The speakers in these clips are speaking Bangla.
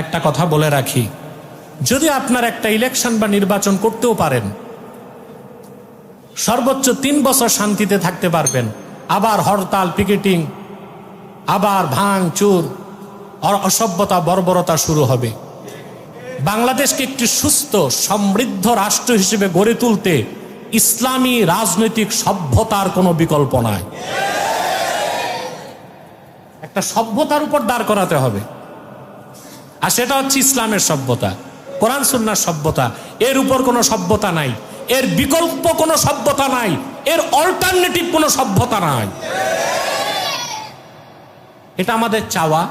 একটা কথা বলে রাখি, যদি আপনার একটা ইলেকশন বা নির্বাচন করতেও পারেন, সর্বোচ্চ 3 বছর শান্তিতে থাকতে পারবেন, আবার হরতাল, পিকেটিং, আবার ভাঙচুর, অসভ্যতা, বর্বরতা শুরু হবে। বাংলাদেশকে একটি সুস্থ সমৃদ্ধ রাষ্ট্র হিসেবে গড়ে তুলতে ইসলামী রাজনৈতিক সভ্যতার কোনো বিকল্প নাই। একটা সভ্যতার উপর দাঁড় করাতে হবে, আর সেটা হচ্ছে ইসলামের সভ্যতা, কোরআন সুন্নাহর সভ্যতা। এর উপর কোনো সভ্যতা নাই, এর বিকল্প কোনো সভ্যতা নাই, এর অল্টারনেটিভ কোনো সভ্যতা নাই। এটা আমাদের চাওয়া,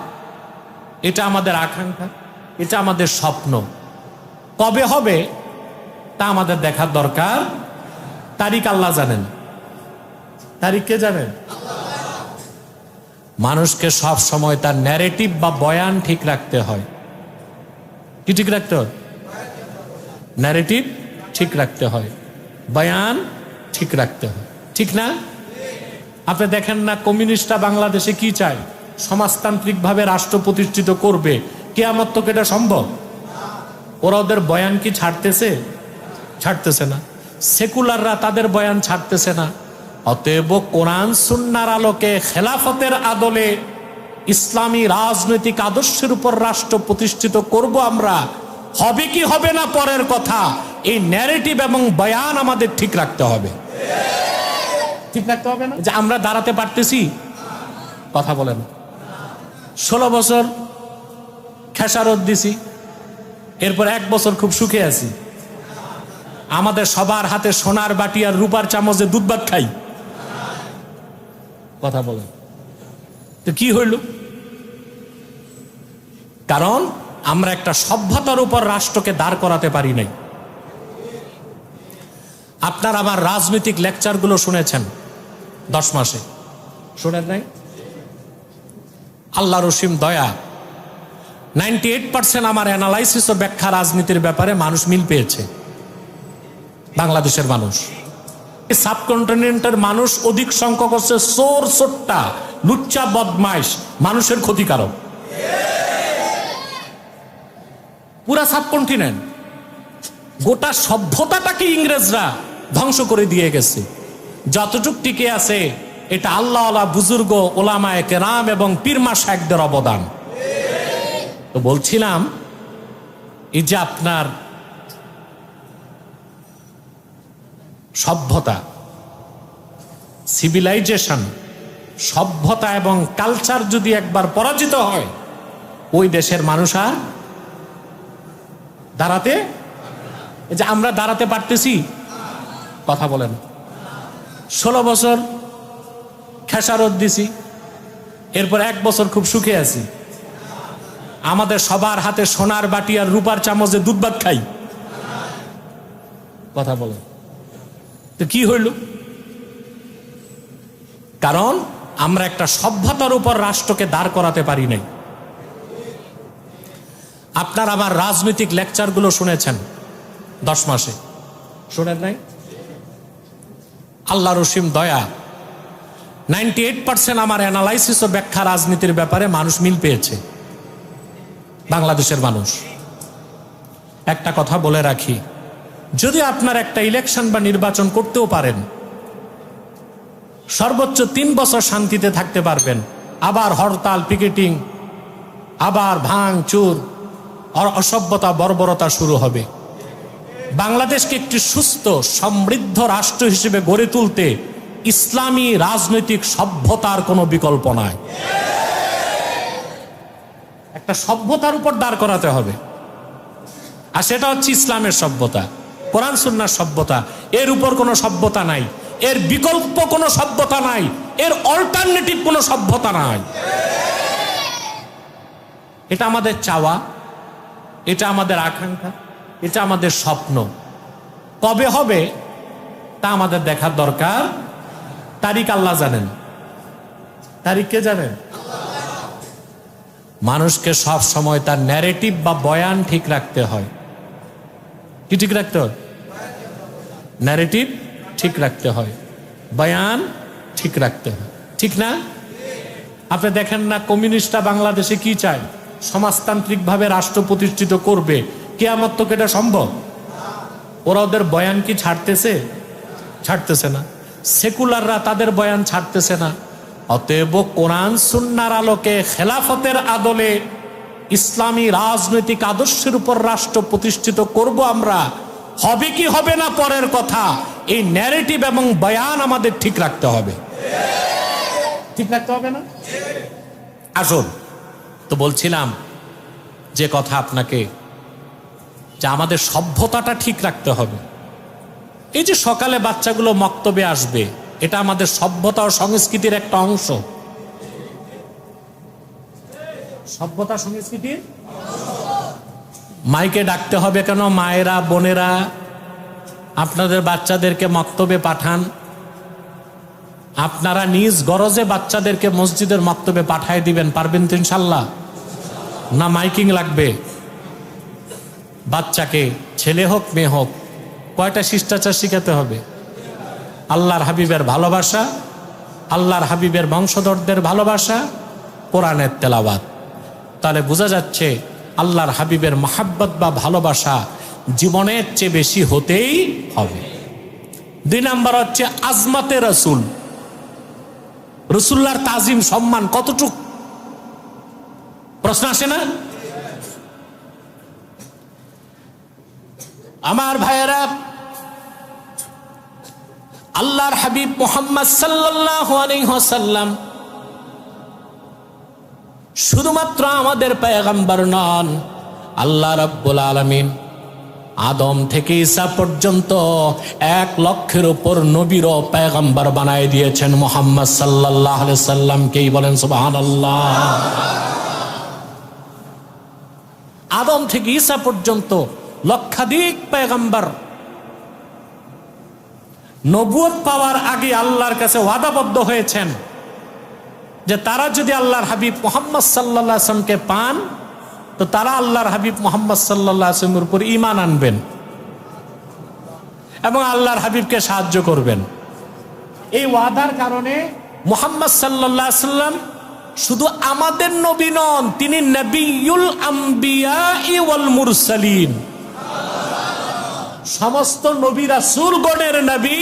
এটা আমাদের আকাঙ্ক্ষা, এটা আমাদের স্বপ্ন। কবে হবে তা আমাদের দেখার দরকার। তারিখ আল্লাহ জানেন। তারিখ কে জানেন? মানুষকে সব সময় তার ন্যারেটিভ বা বয়ান ঠিক রাখতে হয়। কি ঠিক রাখতে হয়? ন্যারেটিভ ঠিক রাখতে হয়, বয়ান ঠিক রাখতে হয়, ঠিক না? আপনি দেখেন না, কমিউনিস্টরা বাংলাদেশে কি চায়? সমাজতান্ত্রিকভাবে রাষ্ট্র প্রতিষ্ঠিত করবে। কিয়ামত তো এটা সম্ভব? ওরা ওদের বয়ান কি ছাড়তেছে? ছাড়তেছে না। সেকুলাররা তাদের বয়ান ছাড়তেছে না। অতএব কোরআন সুন্নাহর আলোকে খেলাফতের আদলে ইসলামী রাজনৈতিক আদর্শের উপর রাষ্ট্র প্রতিষ্ঠিত করব আমরা। হবে কি হবে না পরের কথা, এই ন্যারেটিভ এবং বয়ান আমাদের ঠিক রাখতে হবে। ঠিক রাখতে হবে না যে আমরা দাঁড়াতে পারতেছি? কথা বলেন। 16 বছর খেসারত দিছি, এরপর 1 বছর খুব সুখে আছি। আমাদের সবার হাতে সোনার বাটি আর রূপার চামচে দুধ ভাত খাই। কথা বলেন তো কি হইল? কারণ আমরা একটা সভ্যতার উপর রাষ্ট্রকে দাঁড় করাতে পারি নাই। আপনার আমার রাজনৈতিক লেকচারগুলো শুনেছেন 10 মাসে, শুনেন নাই? আল্লাহ রসিম দয়া, 98% আমার অ্যানালাইসিস ও ব্যাখ্যা রাজনীতির ব্যাপারে মানুষ মিল পেয়েছে। বাংলাদেশের মানুষ, সাবকন্টিনেন্টের মানুষ অধিক সংখ্যক হচ্ছে চোর, সোট্টা, লুচ্চা, বদমাইশ, মানুষের ক্ষতিকারক। পুরা সাবকন্টিনেন্ট, গোটা সভ্যতাটাকে ইংরেজরা ধ্বংস করে দিয়ে গেছে। যতটুক টিকে আছে এটা আল্লাহ আল্লাহ বুজুর্গ ওলামায়ে কেরাম এবং পীরমা শায়েখদের অবদান। তো বলছিলাম, এই যে আপনার সভ্যতা, সিভিলাইজেশন, সভ্যতা এবং কালচার যদি একবার পরাজিত হয়, ওই দেশের মানুষ আর দাঁড়াতে, এই যে আমরা দাঁড়াতে পারতেছি? কথা বলেন। 16 বছর খেসারত দিছি, এরপর 1 বছর খুব সুখে আছি। আমাদের সবার হাতে সোনার বাটি আর রূপার চামচে দুধ ভাত খাই। কথা বলেন তো কি হইল? কারণ আমরা একটা সভ্যতার উপর রাষ্ট্রকে দাঁড় করাতে পারি নাই। আপনার আমার রাজনৈতিক লেকচারগুলো শুনেছেন 10 মাসে, শুনেন নাই? আল্লাহ রসিম দয়া, 98% আমার অ্যানালাইসিস ও ব্যাখ্যা রাজনীতির ব্যাপারে মানুষ মিল পেয়েছে। বাংলাদেশের মানুষ, একটা কথা বলে রাখি, যদি আপনার একটা ইলেকশন বা নির্বাচন করতেও পারেন, সর্বোচ্চ 3 বছর শান্তিতে থাকতে পারবেন, আবার হরতাল, পিকেটিং, আবার ভাঙচুর, অসভ্যতা, বর্বরতা শুরু হবে। বাংলাদেশকে একটি সুস্থ সমৃদ্ধ রাষ্ট্র হিসেবে গড়ে তুলতে ইসলামী রাজনৈতিক সভ্যতার কোনো বিকল্প নাই। একটা সভ্যতার উপর দাঁড় করাতে হবে, আর সেটা হচ্ছে ইসলামের সভ্যতা, কোরআন সুন্নাহর সভ্যতা। এর উপর কোনো সভ্যতা নাই, এর বিকল্প কোনো সভ্যতা নাই, এর অল্টারনেটিভ কোনো সভ্যতা নাই। এটা আমাদের চাওয়া, এটা আমাদের আকাঙ্ক্ষা, এটা আমাদের স্বপ্ন। কবে হবে তা আমাদের দেখার দরকার। তারিখ আল্লাহ জানেন। তারিখ কে জানেন? মানুষকে সব সময় তার ন্যারেটিভ বা বয়ান ঠিক রাখতে হয়। কি ঠিক রাখতে হয়? ন্যারেটিভ ঠিক রাখতে হয়, বয়ান ঠিক রাখতে হয়, ঠিক না? আপনি দেখেন না, কমিউনিস্টরা বাংলাদেশে কি চায়? সমাজতান্ত্রিকভাবে রাষ্ট্র প্রতিষ্ঠিত করবে, কিয়ামত তো এটা সম্ভব? ওরা ওদের বয়ান কি ছাড়তেছে না। সেকুলাররা তাদের বয়ান ছাড়তেছে না। অতএব কোরআন সুন্নাহর আলোকে খেলাফতের আদলে ইসলামী রাজনৈতিক আদর্শের উপর রাষ্ট্র প্রতিষ্ঠিত করব আমরা। হবে কি হবে না পরের কথা, এই ন্যারেটিভ এবং বয়ান আমাদের ঠিক রাখতে হবে। ঠিক রাখতে হবে না? আসুন, তো বলছিলাম যে কথা আপনাকে, যে আমাদের সভ্যতাটা ঠিক রাখতে হবে। এই যে সকালে বাচ্চাগুলো মক্তবে আসবে, এটা আমাদের সভ্যতা ও সংস্কৃতির একটা অংশ। সভ্যতা সংস্কৃতির মাইকে ডাকতে হবে কেন? মায়েরা, বোনেরা, আপনাদের বাচ্চাদেরকে মক্তবে পাঠান। আপনারা নিজ গরজে বাচ্চাদেরকে মসজিদের মক্তবে পাঠায় দিবেন, পারবেন তো ইনশাল্লাহ? না মাইকিং লাগবে? বাচ্চাকে ছেলে হোক মেয়ে হোক কয়টা শিষ্টাচার শিখাতে হবে? আল্লাহর হাবিবের ভালোবাসা, আল্লাহর হাবিবের বংশধরদের ভালোবাসা, কোরআনের তেলাওয়াত। তাহলে বোঝা যাচ্ছে আল্লাহর হাবিবের মহাব্বত বা ভালোবাসা জীবনের চেয়ে বেশি হতেই হবে। 2 নাম্বার হচ্ছে আজমতে রসুল। রসুল্লাহর তাজিম সম্মান কতটুক? প্রশ্ন আসে না? আমার ভাইয়েরা, আল্লাহর হাবিব মুহাম্মদ সাল্লাল্লাহু আলাইহি ওয়াসাল্লাম শুধুমাত্র আমাদের পয়গম্বর নন, আল্লাহ রাব্বুল আলামিন আদম থেকে ঈসা পর্যন্ত 1 লক্ষের উপর নবীরও পয়গম্বর বানায় দিয়েছেন মুহাম্মদ সাল্লাল্লাহু আলাইহি সাল্লামকেই। বলেন সুবহানাল্লাহ। আদম থেকে ঈসা পর্যন্ত লক্ষাধিক পয়গম্বর নবুয়ত পাওয়ার আগে আল্লাহর কাছে ওয়াদাবদ্ধ হয়েছেন যে তারা যদি আল্লাহর হাবিব মুহাম্মদ সাল্লাল্লাহু আলাইহি ওয়াসাল্লামকে পান তো তারা আল্লাহর হাবিব মুহাম্মদ সাল্লাল্লাহু আলাইহি ওয়াসাল্লামের উপর ঈমান আনবেন এবং আল্লাহর হাবিবকে সাহায্য করবেন। এই ওয়াদার কারণে মুহাম্মদ সাল্লাল্লাহু আলাইহি ওয়াসাল্লাম শুধু আমাদের নবী নন, তিনি নবিয়ুল আম্বিয়া ওয়াল মুরসালিন। সমস্ত নবী রাসূলগণের নবী,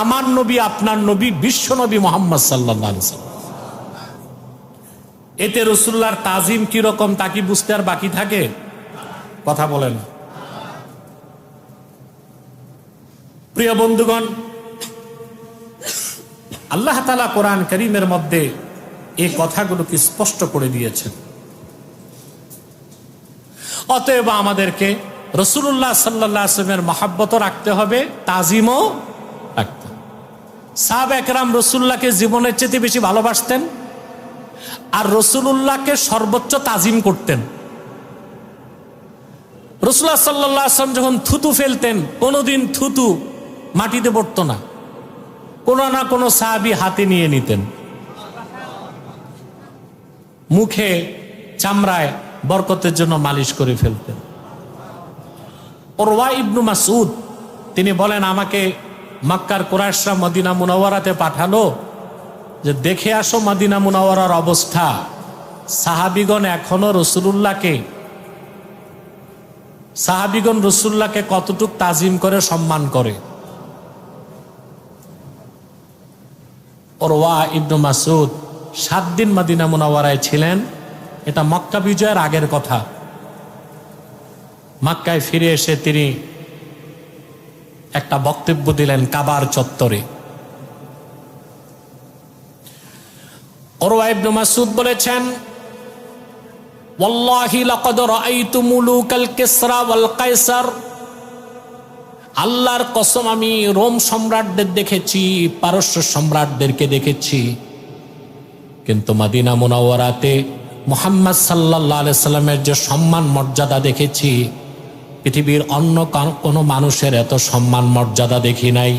আমার নবী, আপনার নবী, বিশ্ব নবী মুহাম্মদ সাল্লাল্লাহু আলাইহি ওয়াসাল্লাম। এতে রাসূলুল্লাহর তাজিম কি রকম তা কি বুঝতে আর বাকি থাকে? কথা বলেন। প্রিয় বন্ধুগণ, আল্লাহ তাআলা কোরআন কারীমের মধ্যে এই কথাগুলোকে স্পষ্ট করে দিয়েছেন। অতএব আমাদেরকে রাসূলুল্লাহ সাল্লাল্লাহু আলাইহি ওয়াসাল্লামের মহব্বতও রাখতে হবে, তাজিমও রাখতে হবে। সাহাবা একরাম রাসূলুল্লাহকে জীবনের চেয়ে বেশি ভালোবাসতেন আর রাসূলুল্লাহকে সর্বোচ্চ তাজিম করতেন। রাসূলুল্লাহ সাল্লাল্লাহু আলাইহি ওয়াসাল্লাম যখন থুতু ফেলতেন, কোনোদিন থুতু মাটিতে পড়তো না, কোনো না কোনো সাহাবী হাতে নিয়ে নিতেন, মুখে চামড়ায় বরকতের জন্য মালিশ করে ফেলতেন। উরওয়া ইবনু মাসউদ তিনি বলেন, আমাকে মক্কার কুরাইশরা মদিনা মুনাওয়ারাতে পাঠালো যে দেখে আসো মদিনা মুনাওয়ারার অবস্থা। সাহাবীগণ এখনো রাসূলুল্লাহকে কতটুক তাজিম করে, সম্মান করে। উরওয়া ইবনু মাসউদ 7 দিন মদিনা মুনাওয়ারায় ছিলেন। এটা মক্কা বিজয়ের আগের কথা। মক্কায় ফিরে এসে তিনি একটা বক্তব্য দিলেন কাবার চত্বরে। উরওয়া ইবনু মাসউদ বলেছেন, ওয়াল্লাহি লাকাদ রাআইতু মুলুকাল কিসরা ওয়াল কায়সার। আল্লাহর কসম, আমি রোম সম্রাটদের দেখেছি, পারস্য সম্রাটদেরকে দেখেছি, কিন্তু মদিনা মুনাওয়ারাতে মুহাম্মদ সাল্লাল্লাহু আলাইহি সাল্লামের যে সম্মান মর্যাদা দেখেছি, পৃথিবীর অন্য কোনো মানুষের এত সম্মান মর্যাদা দেখি নাই।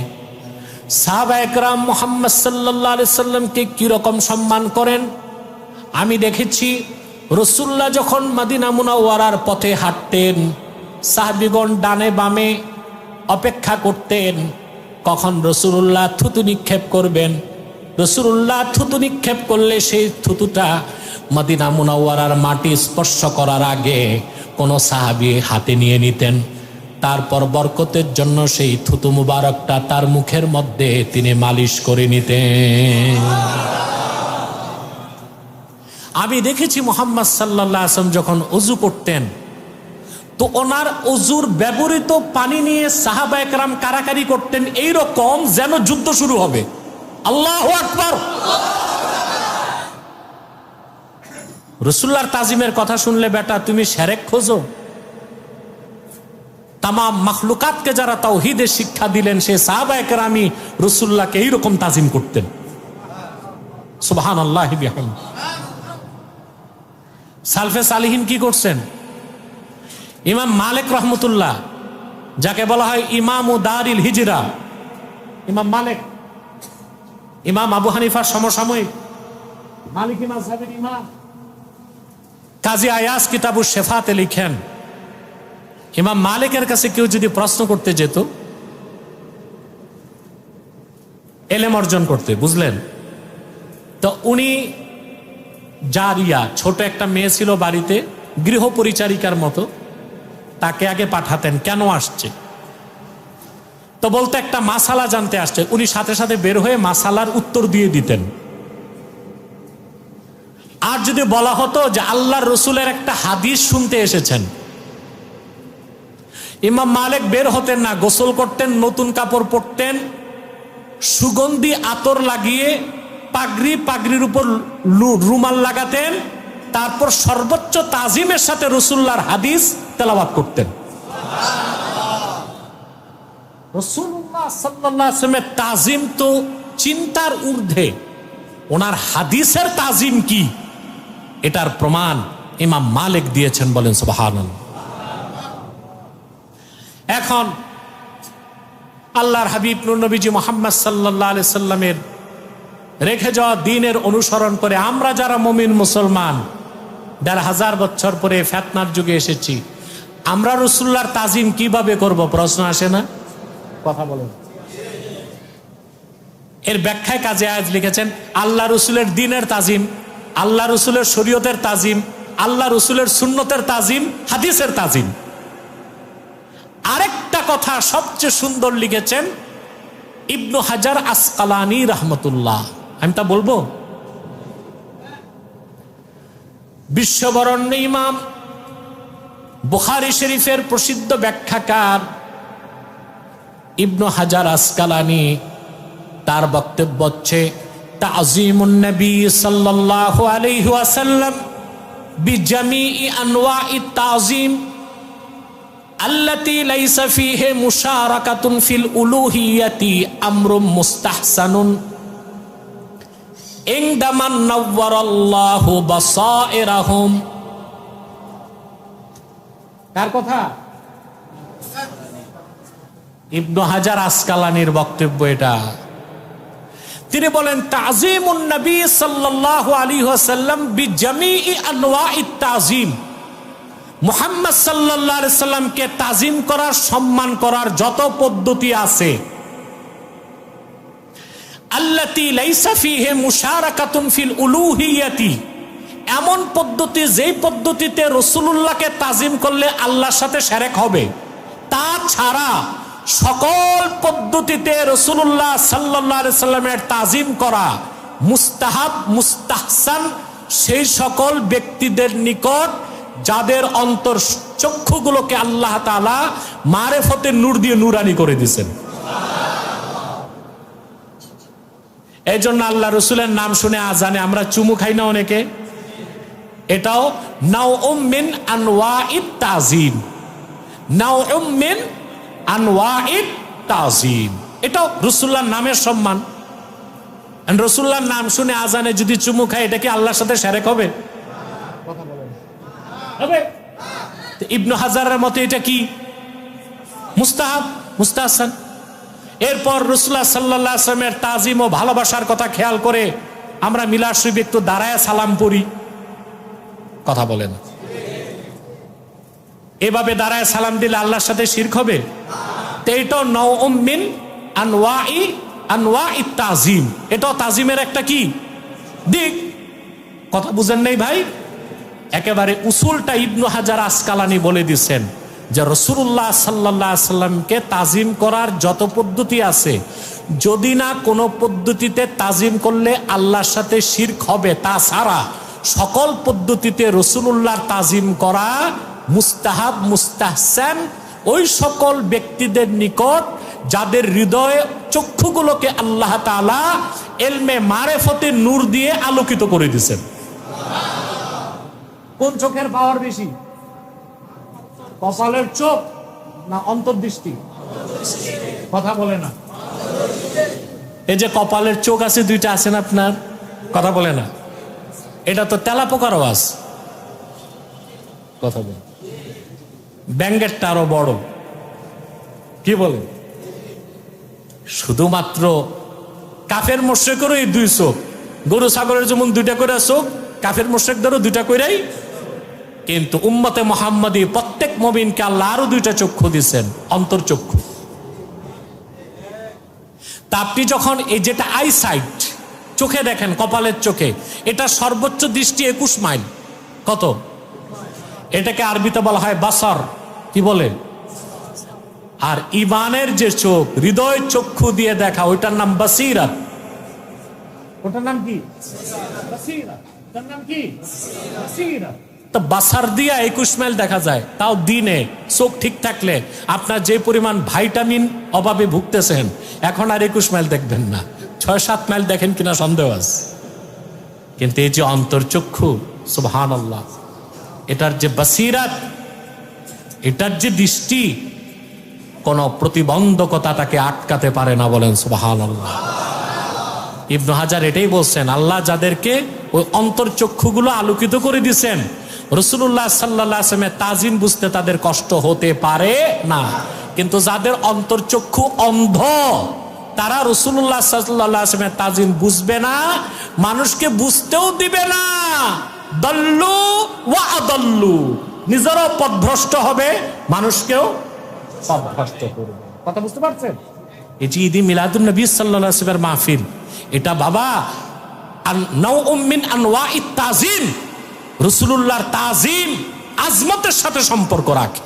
সাহাবা একরাম মুহাম্মদ সাল্লাল্লাহু আলাইহি সাল্লামকে কি রকম সম্মান করেন আমি দেখেছি। রাসূলুল্লাহ যখন মদিনা মুনাওয়ারার পথে হাঁটতেন, সাহাবীগণ ডানে বামে অপেক্ষা করতেন কখন রাসূলুল্লাহ থুতু নিক্ষেপ করবেন। রাসূলুল্লাহ থুতু নিক্ষেপ করলে সেই থুতুটা মদিনা মুনাওয়ারার মাটি স্পর্শ করার আগে কোন সাহাবী হাতে নিয়ে নিতেন, তারপর বরকতের জন্য সেই থুতু মুবারকটা তার মুখের মধ্যে তিনি মালিশ করে নিতেন। আমি দেখেছি মুহাম্মদ সাল্লাল্লাহু আলাইহি ওয়াসাল্লাম যখন ওযু করতেন তো ওনার ওযুর ব্যবহৃত পানি নিয়ে সাহাবায়ে কেরাম কারাকারি করতেন, এইরকম যেন যুদ্ধ শুরু হবে। আল্লাহু আকবার। রাসূলুল্লাহর তাজিমের কথা শুনলে বেটা তুমি শিরক খোঁজো। তামাম মাখলুকাতকে যারা তাওহীদের শিক্ষা দিলেন সেই সাহাবায়ে কেরামই রাসূলুল্লাহকে এইরকম তাজিম করতেন। সুবহানাল্লাহি বিহামদি। সালফে সালিহিন কি করছেন? ইমাম মালিক রহমতুল্লাহ, যাকে বলা হয় ইমাম দারিল হিজরা, ইমাম মালিক, ইমাম আবু হানিফার সমসাময়িক, মালিকি মাযহাবের ইমাম, কাজী আয়াজ কিতাবুশ শিফাতে লিখেন, ইমাম মালিকের কাছে কেউ যদি প্রশ্ন করতে যেত এলেম অর্জন করতে, বুঝলেন, তো উনি জারিয়া, ছোট একটা মেয়ে ছিল বাড়িতে, গৃহ পরিচারিকার মতো, তাকে আগে পাঠাতেন কেন আসছে, তো বলতে একটা মাসালা জানতে আসছে, উনি সাথে সাথে বের হয়ে মাসালার উত্তর দিয়ে দিতেন। আর যদি বলা হতো যে আল্লাহর রসুলের একটা হাদিস শুনতে এসেছেন, ইমাম মালিক বের হতেন না, গোসল করতেন, নতুন কাপড় পরতেন, সুগন্ধি আতর লাগিয়ে পাগড়ির উপর রুমাল লাগাতেন, তারপর সর্বোচ্চ তাজিমের সাথে রাসূলুল্লাহর হাদিস তেলাওয়াত করতেন। রাসূলুল্লাহ সাল্লাল্লাহু আলাইহি ওয়াসাল্লামের তাজিম তো চিন্তার ঊর্ধ্বে, ওনার হাদিসের তাজিম কি এটার প্রমাণ ইমাম মালিক দিয়েছেন, বলেন সুবহানাল্লাহ। এখন আল্লাহর হাবিব নূর নবীজি মুহাম্মদ সাল্লাল্লাহু আলাইহি সাল্লামের রেখে যাওয়া দ্বীনের অনুসরণ করে আমরা যারা মুমিন মুসলমান ১৫০০ বছর পরে ফিতনার যুগে এসেছি, আমরা রাসূলুল্লাহর তাজিম কিভাবে করব? প্রশ্ন আসে না? কথা বলেন। এর ব্যাখ্যায় কাজী আয়াজ লিখেছেন, আল্লাহ রসুলের দ্বীনের তাজিম, আল্লাহ রসুলের শরীয়তের তাজিম, আল্লাহ রসুলের সুন্নতের তাজিম, হাদিসের তাজিম। আরেকটা কথা সবচেয়ে সুন্দর লিখেছেন ইবনু হাজার আসকালানী রাহমাতুল্লাহ, আমি তা বলবো। বিশ্ববরণ্য ইমাম, বুখারী শরীফের প্রসিদ্ধ ব্যাখ্যাকার ইবনু হাজার আসকালানী, তার বক্তব্য হচ্ছে তাযীমুন নবী সাল্লাল্লাহু আলাইহি ওয়াসাল্লাম বিজামিই আনওয়াইত তাযীম আল্লাতী লাইসা ফীহি মুশারাকাতুন ফিল উলুহিয়্যাতি আমরুম মুস্তাহসানুন ইনদামান নাওয়ারাল্লাহু বাসাইরাহুম। কার কথা? ইবনু হাজার আসকালানীর বক্তব্য এটা। তিনি বলেন তাযীমুন নবী সাল্লাল্লাহু আলাইহি ওয়াসাল্লাম বিজামিই আনওয়াইত তাযীম, মুহাম্মদ সাল্লাল্লাহু আলাইহি সাল্লামকে তাজিম করার, সম্মান করার যত পদ্ধতি আছে, আল্লাতী লাইসা ফীহি মুশারাকাতুন ফিল উলুহিয়্যাতি, এমন পদ্ধতি যেই পদ্ধতিতে রাসূলুল্লাহকে তাজিম করলে আল্লাহর সাথে শিরক হবে, তাছাড়া সকল পদ্ধতিতে রাসূলুল্লাহ সাল্লাল্লাহু আলাইহি সাল্লামের তাজিম করা মুস্তাহাব, মুস্তাহসান সেই সকল ব্যক্তিদের নিকট যাদের অন্তর চক্ষুগুলোকে আল্লাহ তাআলা মারেফতের নূর দিয়ে নূরানি করে দিয়েছেন। এই জন্য আল্লাহ রসুলের নাম শুনে আজানে আমরা চুমু খাই না অনেকে, এটাও নাউউম মিন আনওয়াইত তাযীম, নাউউম মিন আনওয়াইত তাযীম, এটাও রাসূলুল্লাহর নামের সম্মান। রাসূলুল্লাহর নাম শুনে আজানে যদি চুমু খায়, এটা কি আল্লাহর সাথে শিরক হবে? হবে। ইবনু হাজারের মতে এটা কি? মুস্তাহাব, মুস্তাহসান। এরপর রাসূলুল্লাহ সাল্লাল্লাহু আলাইহি ওয়াসাল্লামের তাজিম ও ভালোবাসার কথা খেয়াল করে আমরা মিলাদ শরীফে একটু দাঁড়ায় সালাম পড়ি, কথা বলেন। এভাবে দাঁড়ায় সালাম দিলে আল্লাহর সাথে শিরক হবে? তো এটাও নাউউম মিন আনওয়াইত তাযীম, এটাও তাজিমের একটা কি দিক। কথা বুঝেন নাই ভাই? একেবারে উসুলটা ইবনু হাজার আসকালানি বলে দিচ্ছেন যে রাসূলুল্লাহ সাল্লাল্লাহু আলাইহি সাল্লামকে তাজিম করার যত পদ্ধতি আছে, যদি না কোনো পদ্ধতিতে তাজিম করলে আল্লাহর সাথে শিরক হবে, তাছাড়া সকল পদ্ধতিতে রাসূলুল্লাহর তাজিম করা মুস্তাহাব মুস্তাহসান ওই সকল ব্যক্তিদের নিকট যাদের হৃদয়ে চক্ষুগুলোকে আল্লাহ তাআলা ইলমে মারিফতের নূর দিয়ে আলোকিত করে দিয়েছেন। কোন চোখের পাওয়ার বেশি? কপালের চোখ না অন্তর্দৃষ্টি? কথা বলে না। এই যে কপালের চোখ আছে দুইটা, আছেন আপনার, কথা বলে না। এটা তো তেলাপোকার আওয়াজ, কথা বলে। ব্যাঙ্গেরটা আরো বড়, কি বলে? শুধুমাত্র কাফের মুশরিকেরও এই দুই চোখ, গরু ছাগলের যেমন দুইটা করে চোখ, কাফের মুশরিকদেরও দুইটা করেই। কিন্তু উম্মতে মুহাম্মাদি প্রত্যেক মুমিনকে আল্লাহ আরো দুইটা চক্ষু দিয়েছেন, অন্তর্চক্ষু। তা আপনি যখন এই যেটা আই সাইট, চোখে দেখেন, কপালের চোখে, এটা সর্বোচ্চ দৃষ্টি 21 মাইল। কত? এটাকে আরবিতে বলা হয় বাসার, কি বলে? আর ইমানের যে চোখ, হৃদয় চক্ষু দিয়ে দেখা, ওইটার নাম বাসিরাত। ওটার নাম কি? বাসিরাত। ওটার নাম কি? বাসিরাত। তো বাসার দিয়া 21 মাইল দেখা যায়, তাও দিনে। চোখ ঠিক থাকলে আপনার যে পরিমাণ ভাইটামিন অভাবে ভুগতেছেন, এখন আর 21 মাইল দেখবেন না, 6-7 মাইল দেখেন কিনা সন্দেহ আছে। কিন্তু এই যে অন্তর্চক্ষু, সুবহানাল্লাহ, এটার যে বাসিরাত, এটার যে দৃষ্টি, কোন প্রতিবন্ধকতা তাকে আটকাতে পারে না, বলেন সুবহানাল্লাহ। ইবনু হাজার এটাই বলছেন, আল্লাহ যাদেরকে ওই অন্তর্চক্ষুগুলো আলোকিত করে দিয়েছেন, রাসূলুল্লাহ সাল্লাল্লাহু আলাইহি ওয়াসাল্লামের তাজিম বুঝতে তাদের কষ্ট হতে পারে না। কিন্তু যাদের অন্তর্চক্ষু অন্ধ, তারা রাসূলুল্লাহ সাল্লাল্লাহু আলাইহি ওয়াসাল্লামের তাজিম বুঝবে না, মানুষকে বুঝতেও দিবে না। দাল্লু ওয়া আদাল্লু, নিজেরও পথভ্রষ্ট হবে, মানুষকেও পথভ্রষ্ট করবে। কথা বুঝতে পারছেন? এই যে ঈদ মিলাদুন নবী সাল্লাল্লাহু আলাইহি ওয়াসাল্লামের মাহফিল, এটা বাবা নাউউম মিন আনওয়াইত তাজিম, রাসূলুল্লাহর তাজিম আজমতের সাথে সম্পর্ক রাখে।